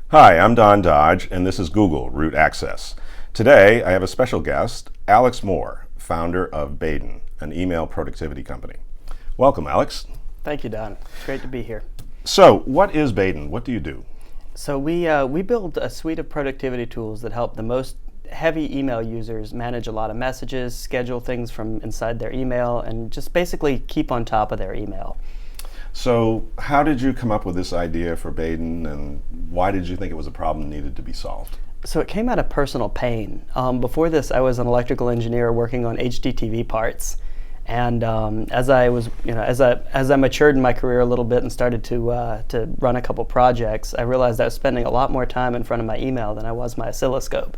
Hi, I'm Don Dodge, and this is Google Root Access. Today, I have a special guest, Alex Moore, founder of Baden, an email productivity company. Welcome, Alex. Thank you, Don. It's great to be here. So, what is Baden? What do you do? So we build a suite of productivity tools that help the most heavy email users manage a lot of messages, schedule things from inside their email, and just basically keep on top of their email. So, how did you come up with this idea for Baden, and why did you think it was a problem that needed to be solved? So it came out of personal pain. Before this, I was an electrical engineer working on HDTV parts, and as I matured in my career a little bit and started to run a couple projects, I realized I was spending a lot more time in front of my email than I was my oscilloscope,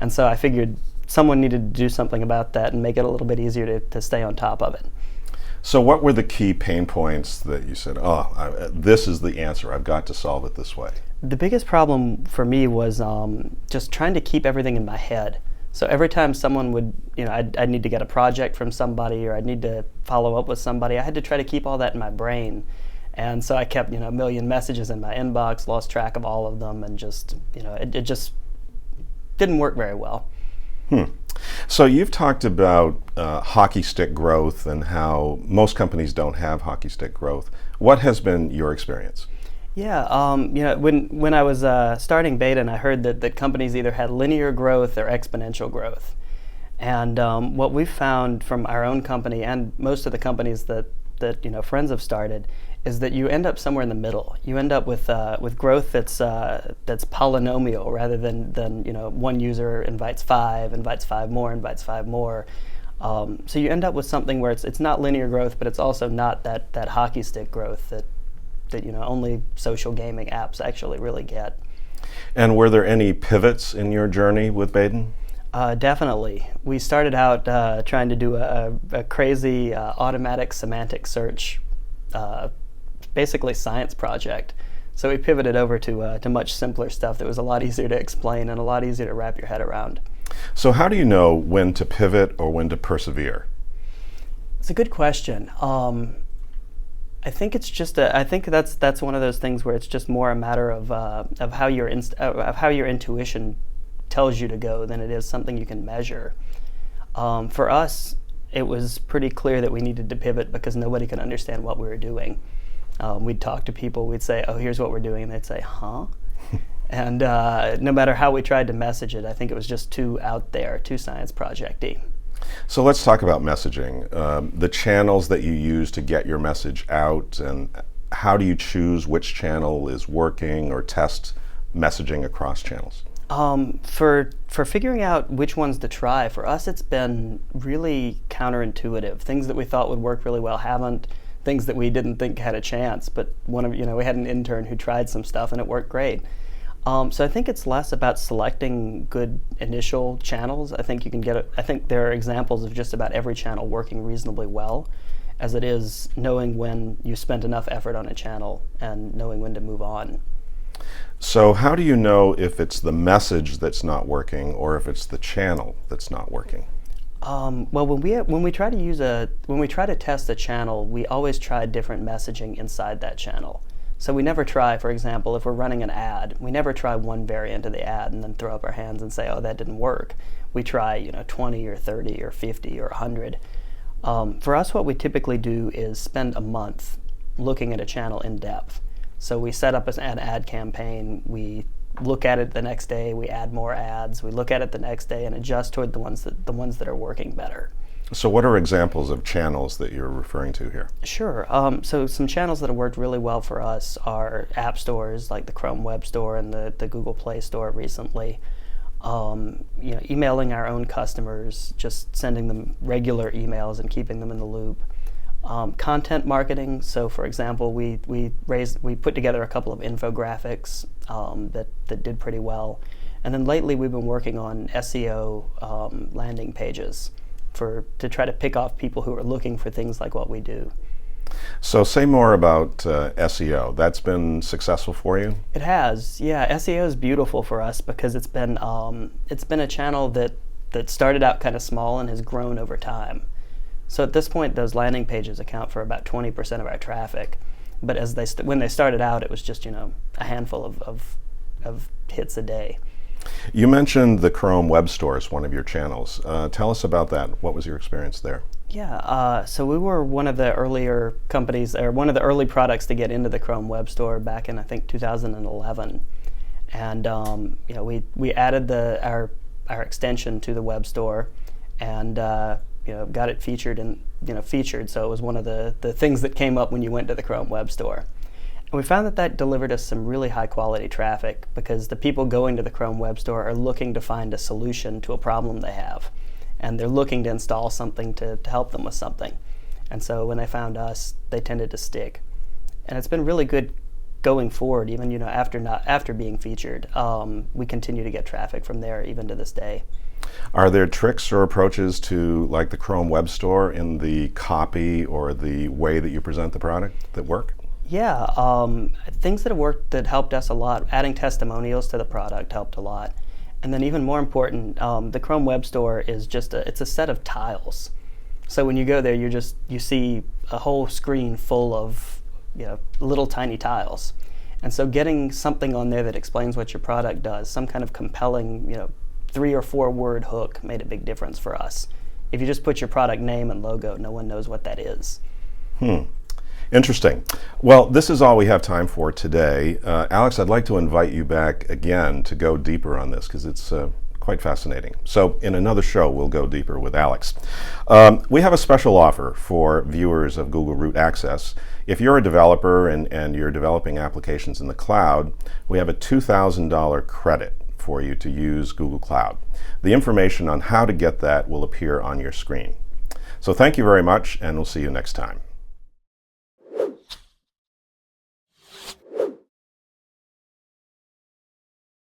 and so I figured someone needed to do something about that and make it a little bit easier to stay on top of it. So, what were the key pain points that you said, this is the answer, I've got to solve it this way? The biggest problem for me was just trying to keep everything in my head. So every time someone would, I'd need to get a project from somebody or I'd need to follow up with somebody, I had to try to keep all that in my brain. And so I kept, a million messages in my inbox, lost track of all of them, and just, it just didn't work very well. So you've talked about hockey stick growth and how most companies don't have hockey stick growth. What has been your experience? Yeah, when I was starting Baden, I heard that companies either had linear growth or exponential growth. And what we've found from our own company and most of the companies that friends have started is that you end up somewhere in the middle. You end up with growth that's polynomial rather than one user invites five more, invites five more. So you end up with something where it's not linear growth, but it's also not that hockey stick growth that only social gaming apps actually really get. And were there any pivots in your journey with Baden? Definitely. We started out trying to do a crazy automatic semantic search, basically science project. So we pivoted over to much simpler stuff that was a lot easier to explain and a lot easier to wrap your head around. So how do you know when to pivot or when to persevere? It's a good question. I think it's just I think that's one of those things where it's just more a matter of how your intuition tells you to go than it is something you can measure. For us, it was pretty clear that we needed to pivot because nobody could understand what we were doing. We'd talk to people, we'd say, "Oh, here's what we're doing," and they'd say, "Huh?" And no matter how we tried to message it, I think it was just too out there, too science project-y. So let's talk about messaging, the channels that you use to get your message out, and how do you choose which channel is working or test messaging across channels? For figuring out which ones to try, for us it's been really counterintuitive. Things that we thought would work really well haven't. Things that we didn't think had a chance, but we had an intern who tried some stuff and it worked great. So I think it's less about selecting good initial channels. I think I think there are examples of just about every channel working reasonably well, as it is knowing when you spent enough effort on a channel and knowing when to move on. So how do you know if it's the message that's not working or if it's the channel that's not working? Well, when we try to test a channel, we always try different messaging inside that channel. So we never try, for example, if we're running an ad, we never try one variant of the ad and then throw up our hands and say, "Oh, that didn't work." We try, 20 or 30 or 50 or 100. For us, what we typically do is spend a month looking at a channel in depth. So we set up an ad campaign, we look at it the next day, we add more ads, we look at it the next day and adjust toward the ones that are working better. So what are examples of channels that you're referring to here? Sure. So some channels that have worked really well for us are app stores like the Chrome Web Store and the Google Play Store recently. Emailing our own customers, just sending them regular emails and keeping them in the loop. Content marketing. So, for example, we put together a couple of infographics that did pretty well, and then lately we've been working on SEO landing pages to try to pick off people who are looking for things like what we do. So say more about SEO. That's been successful for you? It has, yeah. SEO is beautiful for us because it's been a channel that started out kind of small and has grown over time. So at this point, those landing pages account for about 20% of our traffic. But when they started out, it was just a handful of of hits a day. You mentioned the Chrome Web Store as one of your channels. Tell us about that. What was your experience there? Yeah, so we were one of the earlier companies, or one of the early products to get into the Chrome Web Store back in, I think, 2011. And we added our extension to the Web Store, and got it featured featured. So it was one of the things that came up when you went to the Chrome Web Store. And we found that delivered us some really high quality traffic, because the people going to the Chrome Web Store are looking to find a solution to a problem they have. And they're looking to install something to help them with something. And so when they found us, they tended to stick. And it's been really good going forward, even after being featured. We continue to get traffic from there even to this day. Are there tricks or approaches to, like, the Chrome Web Store in the copy or the way that you present the product that work? Yeah, things that have worked that helped us a lot. Adding testimonials to the product helped a lot. And then even more important, the Chrome Web Store is it's a set of tiles. So when you go there, you see a whole screen full of little tiny tiles. And so getting something on there that explains what your product does, some kind of compelling 3 or 4 word hook, made a big difference for us. If you just put your product name and logo, no one knows what that is. Interesting. Well, this is all we have time for today. Alex, I'd like to invite you back again to go deeper on this, because it's quite fascinating. So in another show, we'll go deeper with Alex. We have a special offer for viewers of Google Root Access. If you're a developer and you're developing applications in the cloud, we have a $2,000 credit for you to use Google Cloud. The information on how to get that will appear on your screen. So thank you very much, and we'll see you next time.